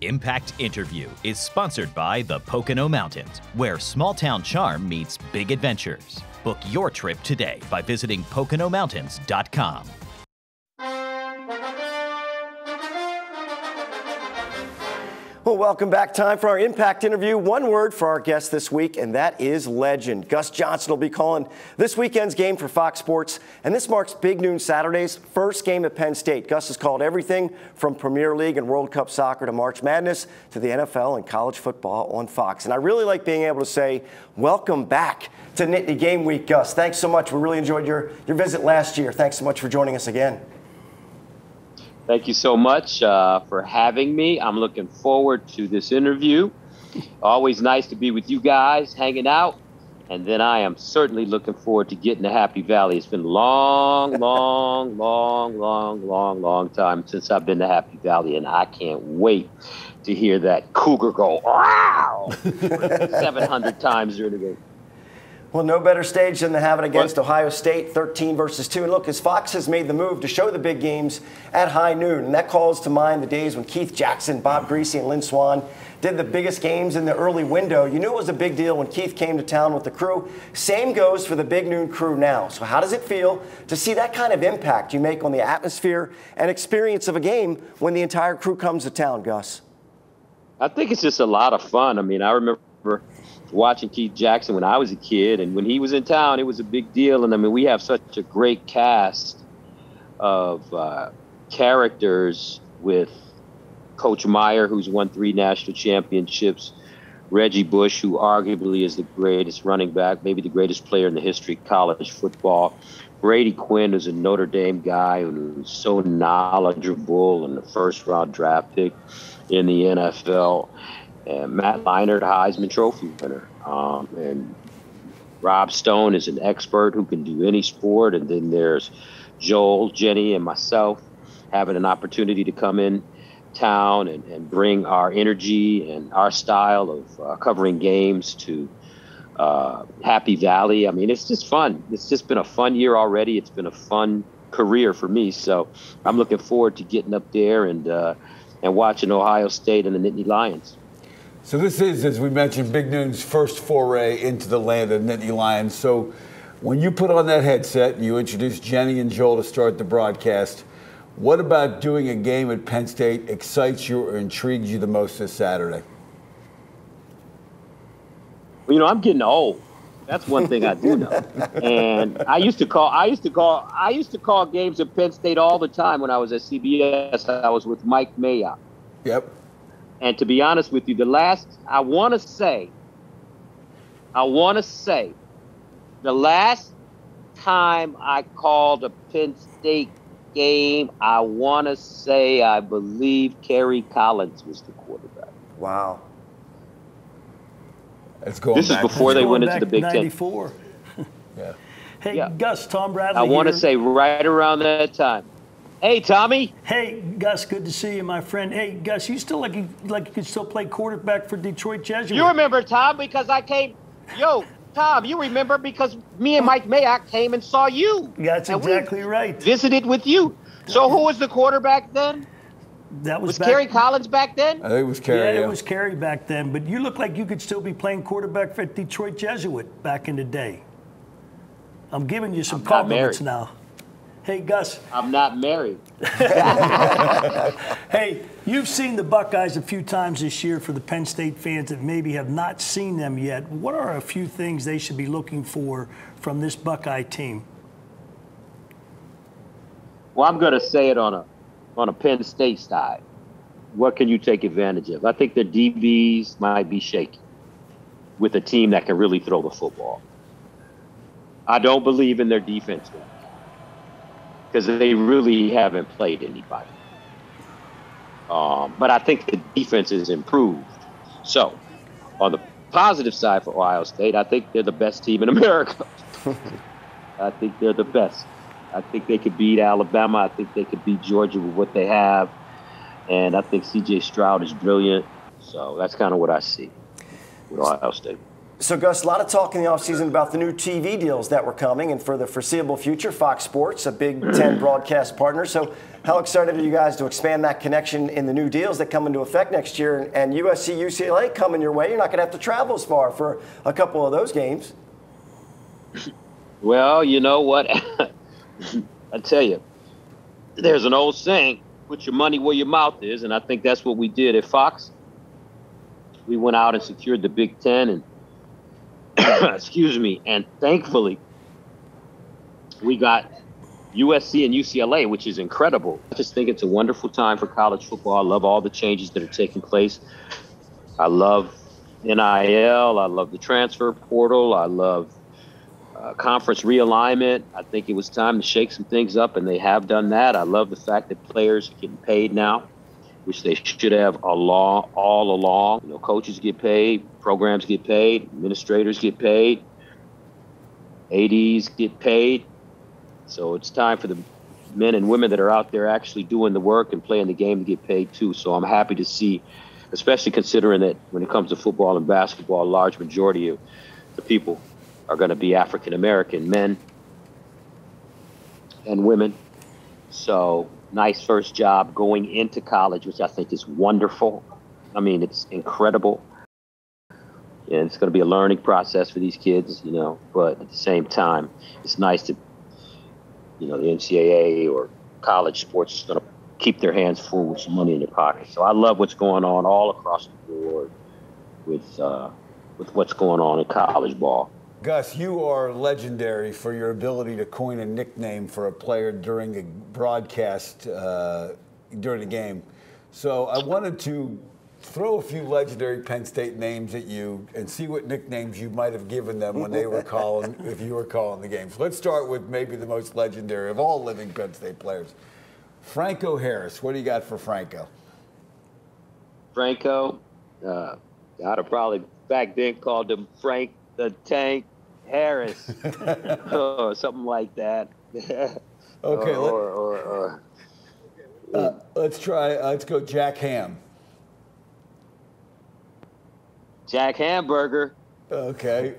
Impact Interview is sponsored by the Pocono Mountains, where small-town charm meets big adventures. Book your trip today by visiting PoconoMountains.com. Well, welcome back. Time for our Impact Interview. One word for our guest this week, and that is legend. Gus Johnson will be calling this weekend's game for Fox Sports, and this marks Big Noon Saturday's first game at Penn State. Gus has called everything from Premier League and World Cup soccer to March Madness to the NFL and college football on Fox. And I really like being able to say, welcome back to Nittany Game Week, Gus. Thanks so much. We really enjoyed your visit last year. Thanks so much for joining us again. Thank you so much for having me. I'm looking forward to this interview. Always nice to be with you guys, hanging out. And then I am certainly looking forward to getting to Happy Valley. It's been a long time since I've been to Happy Valley, and I can't wait to hear that cougar go, wow, 700 times during the game. Well, no better stage than to have it against Ohio State, 13-2. And look, as Fox has made the move to show the big games at high noon, and that calls to mind the days when Keith Jackson, Bob Greasy, and Lynn Swann did the biggest games in the early window. You knew it was a big deal when Keith came to town with the crew. Same goes for the Big Noon crew now. So how does it feel to see that kind of impact you make on the atmosphere and experience of a game when the entire crew comes to town, Gus? I think it's just a lot of fun. I mean, I remember watching Keith Jackson when I was a kid, and when he was in town, it was a big deal. And I mean, we have such a great cast of characters with Coach Meyer, who's won 3 national championships, Reggie Bush, who arguably is the greatest running back, maybe the greatest player in the history of college football, Brady Quinn, who's a Notre Dame guy who's so knowledgeable and the first-round draft pick in the NFL, and Matt Leinart, Heisman Trophy winner. And Rob Stone is an expert who can do any sport. And then there's Joel, Jenny, and myself having an opportunity to come in town and bring our energy and our style of covering games to Happy Valley. I mean, it's just fun. It's just been a fun year already. It's been a fun career for me. So I'm looking forward to getting up there and watching Ohio State and the Nittany Lions. So this is, as we mentioned, Big Noon's first foray into the land of Nittany Lions. So when you put on that headset and you introduced Jenny and Joel to start the broadcast, what about doing a game at Penn State excites you or intrigues you the most this Saturday? Well, you know, I'm getting old. That's one thing I do know. And I used to call games at Penn State all the time when I was at CBS. I was with Mike Mayock. Yep. And to be honest with you, I want to say, the last time I called a Penn State game, I believe Kerry Collins was the quarterback. Wow. This is before they went into the Big Ten. 94. Yeah. Hey, yeah. Gus, Tom Bradley I want to say right around that time. Hey, Tommy. Hey, Gus, good to see you, my friend. Hey, Gus, you still like you could still play quarterback for Detroit Jesuit? You remember, Tom, because I came. Yo, Tom, you remember because me and Mike Mayock came and saw you. That's exactly right. Visited with you. So who was the quarterback then? That was Kerry Collins back then? I think it was Kerry. Yeah, it was Kerry back then. But you look like you could still be playing quarterback for Detroit Jesuit back in the day. I'm giving you some compliments now. Hey, Gus. I'm not married. Hey, you've seen the Buckeyes a few times this year. For the Penn State fans that maybe have not seen them yet, what are a few things they should be looking for from this Buckeye team? Well, I'm going to say it on a Penn State side. What can you take advantage of? I think the DBs might be shaky with a team that can really throw the football. I don't believe in their defense because they really haven't played anybody. But I think the defense is improved. So, on the positive side for Ohio State, I think they're the best team in America. I think they're the best. I think they could beat Alabama. I think they could beat Georgia with what they have. And I think C.J. Stroud is brilliant. So that's kind of what I see with Ohio State. So, Gus, a lot of talk in the offseason about the new TV deals that were coming, and for the foreseeable future, Fox Sports, a Big Ten broadcast partner. So how excited are you guys to expand that connection in the new deals that come into effect next year? And USC, UCLA coming your way. You're not going to have to travel as far for a couple of those games. Well, you know what? I tell you, there's an old saying, put your money where your mouth is, and I think that's what we did at Fox. We went out and secured the Big Ten, and excuse me, and thankfully we got USC and UCLA, which is incredible. I just think it's a wonderful time for college football. I love all the changes that are taking place. I love NIL. I love the transfer portal. I love conference realignment. I think it was time to shake some things up, and they have done that. I love the fact that players are getting paid now, which they should have all along. You know, coaches get paid, programs get paid, administrators get paid, ADs get paid. So it's time for the men and women that are out there actually doing the work and playing the game to get paid too. So I'm happy to see, especially considering that when it comes to football and basketball, a large majority of the people are going to be African-American men and women. So nice first job going into college, which I think is wonderful. I mean, it's incredible. And it's going to be a learning process for these kids, you know, but at the same time, it's nice to, you know, the NCAA or college sports is going to keep their hands full with some money in their pocket. So I love what's going on all across the board with what's going on in college ball. Gus, you are legendary for your ability to coin a nickname for a player during a broadcast during a game. So I wanted to throw a few legendary Penn State names at you and see what nicknames you might have given them when they were calling, if you were calling the games. Let's start with maybe the most legendary of all living Penn State players. Franco Harris. What do you got for Franco? Franco, I'd have probably back then called him Frank the Tank Harris, or something like that. Okay. Let's go Jack Ham. Jack Hamburger. Okay.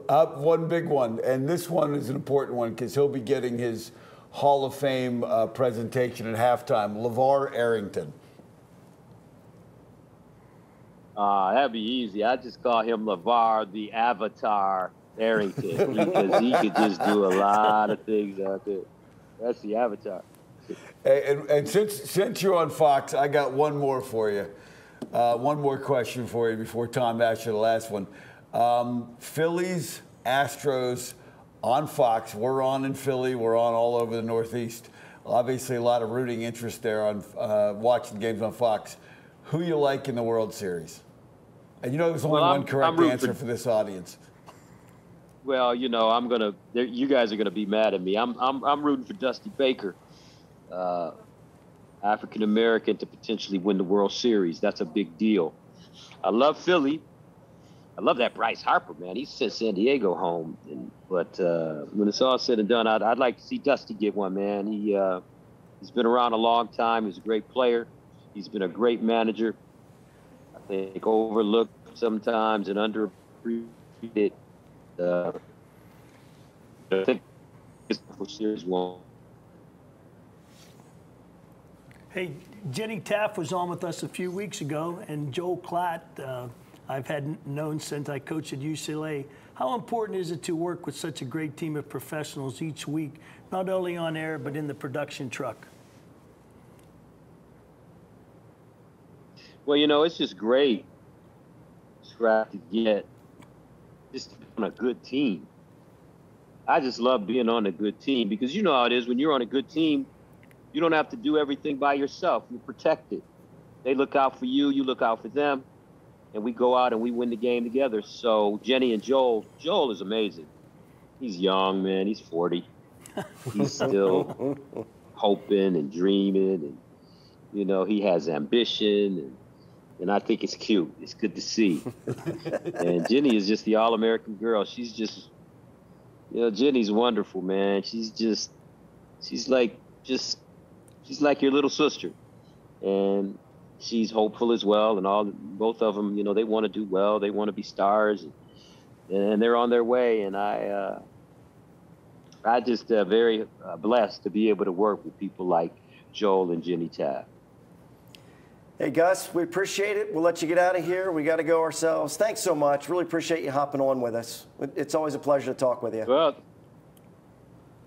One big one, and this one is an important one because he'll be getting his Hall of Fame presentation at halftime. LeVar Arrington. That'd be easy. I just call him LeVar the Avatar Arrington because he could just do a lot of things out there. That's the Avatar. And since you're on Fox, I got one more for you. One more question for you before Tom asks you the last one. Phillies, Astros on Fox. We're on in Philly. We're on all over the Northeast. Obviously, a lot of rooting interest there on watching games on Fox. Who you like in the World Series? And you know there's only one correct answer for this audience. Well, you know, you guys are gonna be mad at me. I'm rooting for Dusty Baker, African American, to potentially win the World Series. That's a big deal. I love Philly. I love that Bryce Harper, man. He sent San Diego home. But when it's all said and done, I'd like to see Dusty get one, man. He's been around a long time. He's a great player. He's been a great manager. I think overlooked sometimes and underappreciated. I think this series won't. Hey, Jenny Taft was on with us a few weeks ago, and Joel Klatt, I've known since I coached at UCLA. How important is it to work with such a great team of professionals each week, not only on air, but in the production truck? Well, you know, it's just great to get just on a good team. I just love being on a good team because you know how it is when you're on a good team, you don't have to do everything by yourself. You're protected. They look out for you, you look out for them, and we go out and we win the game together. So Jenny and Joel is amazing. He's young, man. He's 40. He's still hoping and dreaming, and you know, he has ambition, and I think it's cute. It's good to see. And Jenny is just the all-American girl. She's just, you know, Jenny's wonderful, man. She's like your little sister, and she's hopeful as well. And both of them, you know, they want to do well. They want to be stars. And and they're on their way. And I just very blessed to be able to work with people like Joel and Jenny Taft. Hey, Gus, we appreciate it. We'll let you get out of here. We got to go ourselves. Thanks so much. Really appreciate you hopping on with us. It's always a pleasure to talk with you. Well,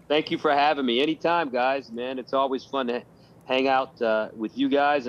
thank you for having me. Anytime, guys, man. It's always fun to hang out with you guys.